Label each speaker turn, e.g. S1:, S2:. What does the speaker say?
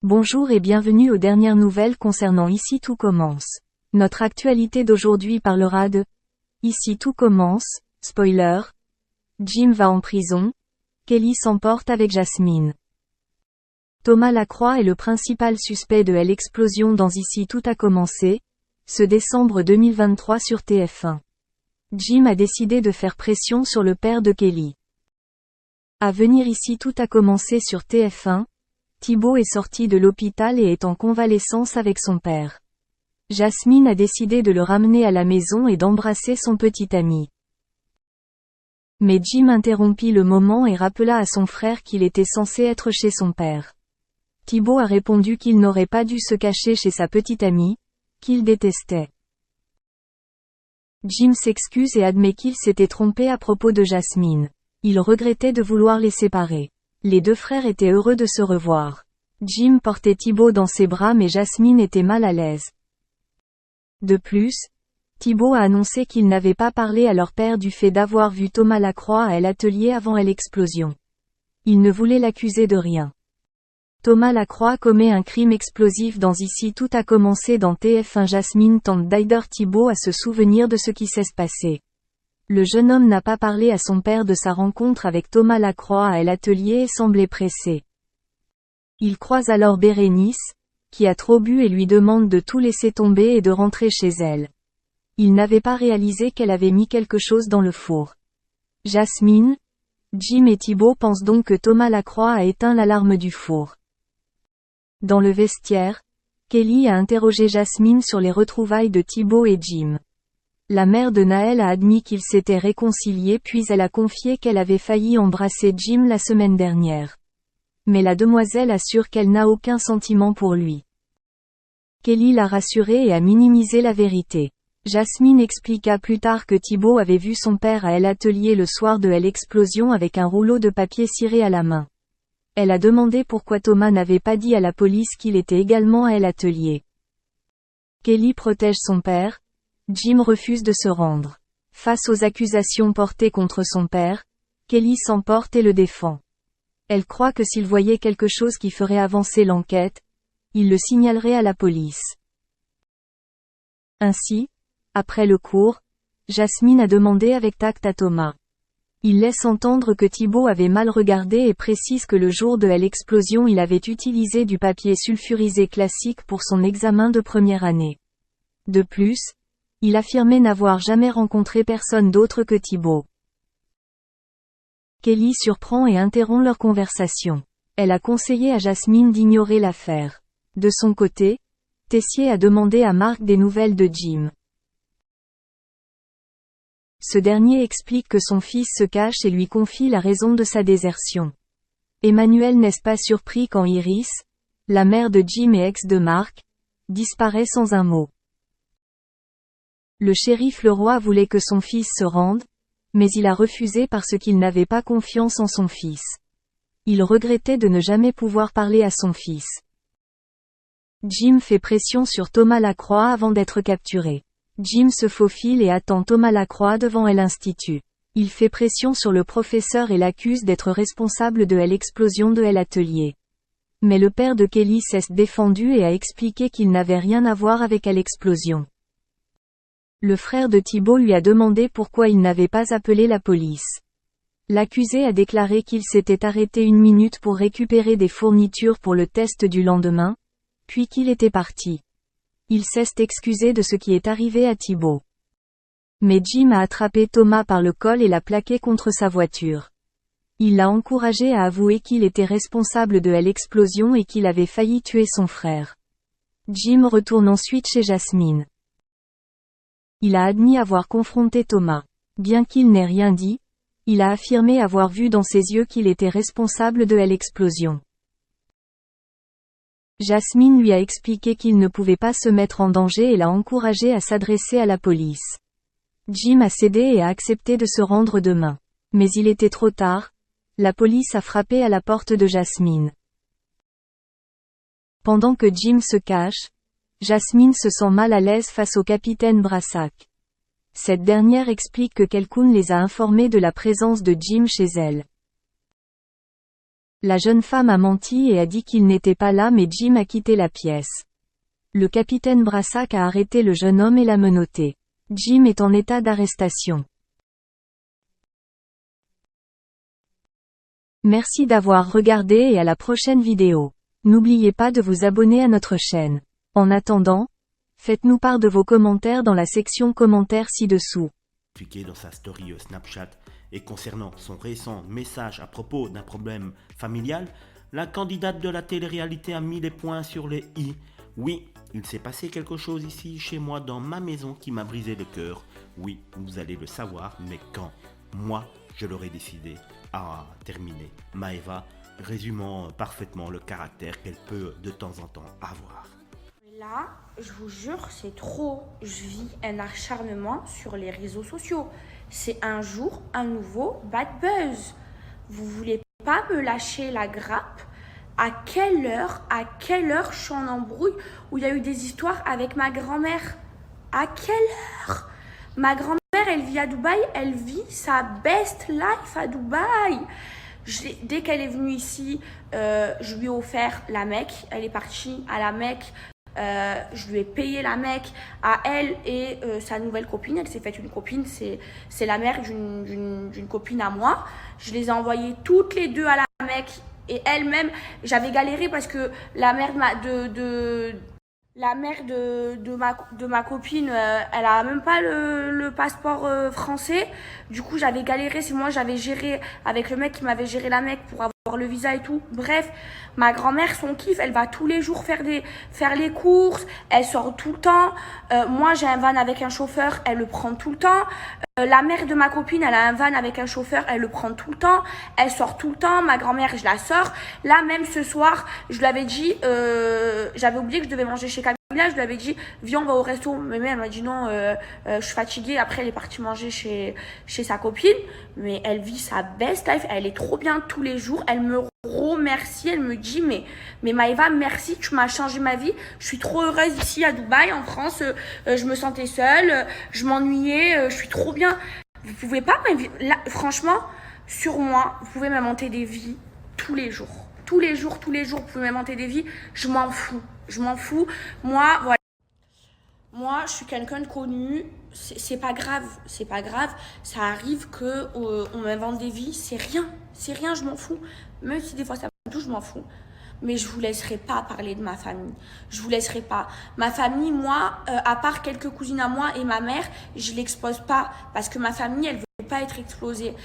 S1: Bonjour et bienvenue aux dernières nouvelles concernant Ici tout commence. Notre actualité d'aujourd'hui parlera de Ici tout commence, spoiler. Jim va en prison. Kelly s'emporte avec Jasmine. Thomas Lacroix est le principal suspect de l'explosion dans Ici tout a commencé, ce décembre 2023 sur TF1. Jim a décidé de faire pression sur le père de Kelly. À venir Ici tout a commencé sur TF1. Thibaut est sorti de l'hôpital et est en convalescence avec son père. Jasmine a décidé de le ramener à la maison et d'embrasser son petit ami. Mais Jim interrompit le moment et rappela à son frère qu'il était censé être chez son père. Thibaut a répondu qu'il n'aurait pas dû se cacher chez sa petite amie, qu'il détestait. Jim s'excuse et admet qu'il s'était trompé à propos de Jasmine. Il regrettait de vouloir les séparer. Les deux frères étaient heureux de se revoir. Jim portait Thibaut dans ses bras mais Jasmine était mal à l'aise. De plus, Thibaut a annoncé qu'il n'avait pas parlé à leur père du fait d'avoir vu Thomas Lacroix à l'atelier avant l'explosion. Il ne voulait l'accuser de rien. Thomas Lacroix commet un crime explosif dans Ici tout a commencé dans TF1. Jasmine tente d'aider Thibaut à se souvenir de ce qui s'est passé. Le jeune homme n'a pas parlé à son père de sa rencontre avec Thomas Lacroix à l'atelier et semblait pressé. Il croise alors Bérénice, qui a trop bu et lui demande de tout laisser tomber et de rentrer chez elle. Il n'avait pas réalisé qu'elle avait mis quelque chose dans le four. Jasmine, Jim et Thibaut pensent donc que Thomas Lacroix a éteint l'alarme du four. Dans le vestiaire, Kelly a interrogé Jasmine sur les retrouvailles de Thibaut et Jim. La mère de Naël a admis qu'ils s'étaient réconciliés puis elle a confié qu'elle avait failli embrasser Jim la semaine dernière. Mais la demoiselle assure qu'elle n'a aucun sentiment pour lui. Kelly l'a rassurée et a minimisé la vérité. Jasmine expliqua plus tard que Thibaut avait vu son père à l'atelier le soir de l'explosion avec un rouleau de papier ciré à la main. Elle a demandé pourquoi Thomas n'avait pas dit à la police qu'il était également à l'atelier. Kelly protège son père. Jim refuse de se rendre. Face aux accusations portées contre son père, Kelly s'emporte et le défend. Elle croit que s'il voyait quelque chose qui ferait avancer l'enquête, il le signalerait à la police. Ainsi, après le cours, Jasmine a demandé avec tact à Thomas. Il laisse entendre que Thibaut avait mal regardé et précise que le jour de l'explosion il avait utilisé du papier sulfurisé classique pour son examen de première année. De plus, il affirmait n'avoir jamais rencontré personne d'autre que Thibaut. Kelly surprend et interrompt leur conversation. Elle a conseillé à Jasmine d'ignorer l'affaire. De son côté, Tessier a demandé à Marc des nouvelles de Jim. Ce dernier explique que son fils se cache et lui confie la raison de sa désertion. Emmanuel n'est pas surpris quand Iris, la mère de Jim et ex de Marc, disparaît sans un mot. Le shérif Leroy voulait que son fils se rende, mais il a refusé parce qu'il n'avait pas confiance en son fils. Il regrettait de ne jamais pouvoir parler à son fils. Jim fait pression sur Thomas Lacroix avant d'être capturé. Jim se faufile et attend Thomas Lacroix devant l'institut. Il fait pression sur le professeur et l'accuse d'être responsable de l'explosion de l'atelier. Mais le père de Kelly s'est défendu et a expliqué qu'il n'avait rien à voir avec l'explosion. Le frère de Thibaut lui a demandé pourquoi il n'avait pas appelé la police. L'accusé a déclaré qu'il s'était arrêté 1 minute pour récupérer des fournitures pour le test du lendemain, puis qu'il était parti. Il s'est excusé de ce qui est arrivé à Thibaut. Mais Jim a attrapé Thomas par le col et l'a plaqué contre sa voiture. Il l'a encouragé à avouer qu'il était responsable de l'explosion et qu'il avait failli tuer son frère. Jim retourne ensuite chez Jasmine. Il a admis avoir confronté Thomas. Bien qu'il n'ait rien dit, il a affirmé avoir vu dans ses yeux qu'il était responsable de l'explosion. Jasmine lui a expliqué qu'il ne pouvait pas se mettre en danger et l'a encouragé à s'adresser à la police. Jim a cédé et a accepté de se rendre demain. Mais il était trop tard, la police a frappé à la porte de Jasmine. Pendant que Jim se cache, Jasmine se sent mal à l'aise face au capitaine Brassac. Cette dernière explique que quelqu'un les a informés de la présence de Jim chez elle. La jeune femme a menti et a dit qu'il n'était pas là mais Jim a quitté la pièce. Le capitaine Brassac a arrêté le jeune homme et l'a menotté. Jim est en état d'arrestation. Merci d'avoir regardé et à la prochaine vidéo. N'oubliez pas de vous abonner à notre chaîne. En attendant, faites-nous part de vos commentaires dans la section commentaires ci-dessous.
S2: Dans sa story Snapchat et concernant son récent message à propos d'un problème familial, la candidate de la télé-réalité a mis les points sur les i. Oui, il s'est passé quelque chose ici chez moi dans ma maison qui m'a brisé le cœur. Oui, vous allez le savoir, mais quand moi je l'aurais décidé. Ah, terminé. Maëva, résumant parfaitement le caractère qu'elle peut de temps en temps avoir.
S3: Là, je vous jure, c'est trop. Je vis un acharnement sur les réseaux sociaux. C'est un jour, un nouveau bad buzz. Vous voulez pas me lâcher la grappe? À quelle heure je suis en embrouille où il y a eu des histoires avec ma grand-mère? À quelle heure? Ma grand-mère, elle vit à Dubaï, elle vit sa best life à Dubaï. Dès qu'elle est venue ici, je lui ai offert la Mecque. Elle est partie à la Mecque. Je lui ai payé la Mecque à elle et sa nouvelle copine. Elle s'est faite une copine, c'est la mère d'une copine à moi. Je les ai envoyées toutes les deux à la Mecque. Et elle-même, j'avais galéré parce que la mère de ma copine, elle a même pas le passeport français. Du coup, j'avais galéré. C'est moi, j'avais géré avec le mec qui m'avait géré la Mecque pour avoir le visa et tout. Bref, ma grand-mère, son kiff, elle va tous les jours faire les courses. Elle sort tout le temps. Moi, j'ai un van avec un chauffeur. Elle le prend tout le temps. La mère de ma copine, elle a un van avec un chauffeur, elle le prend tout le temps, elle sort tout le temps, ma grand-mère, je la sors. Là, même ce soir, je lui avais dit, j'avais oublié que je devais manger chez Camilla, je lui avais dit, viens, on va au resto. Mais elle m'a dit non, je suis fatiguée. Après, elle est partie manger chez sa copine. Mais elle vit sa best life, elle est trop bien tous les jours. Elle me remercie, elle me dit, mais Maëva, merci, tu m'as changé ma vie. Je suis trop heureuse ici à Dubaï, en France. Je me sentais seule, je m'ennuyais, je suis trop bien. Vous pouvez pas, là, franchement, sur moi, vous pouvez m'inventer des vies tous les jours. Tous les jours, vous pouvez m'inventer des vies. Je m'en fous. Moi, voilà. Moi, je suis quelqu'un de connu. C'est pas grave. Ça arrive que on m'invente des vies. C'est rien, je m'en fous. Même si des fois ça me touche, je m'en fous. Mais je vous laisserai pas parler de ma famille. Je vous laisserai pas. Ma famille, moi, à part quelques cousines à moi et ma mère, je l'expose pas parce que ma famille, elle veut pas être explosée.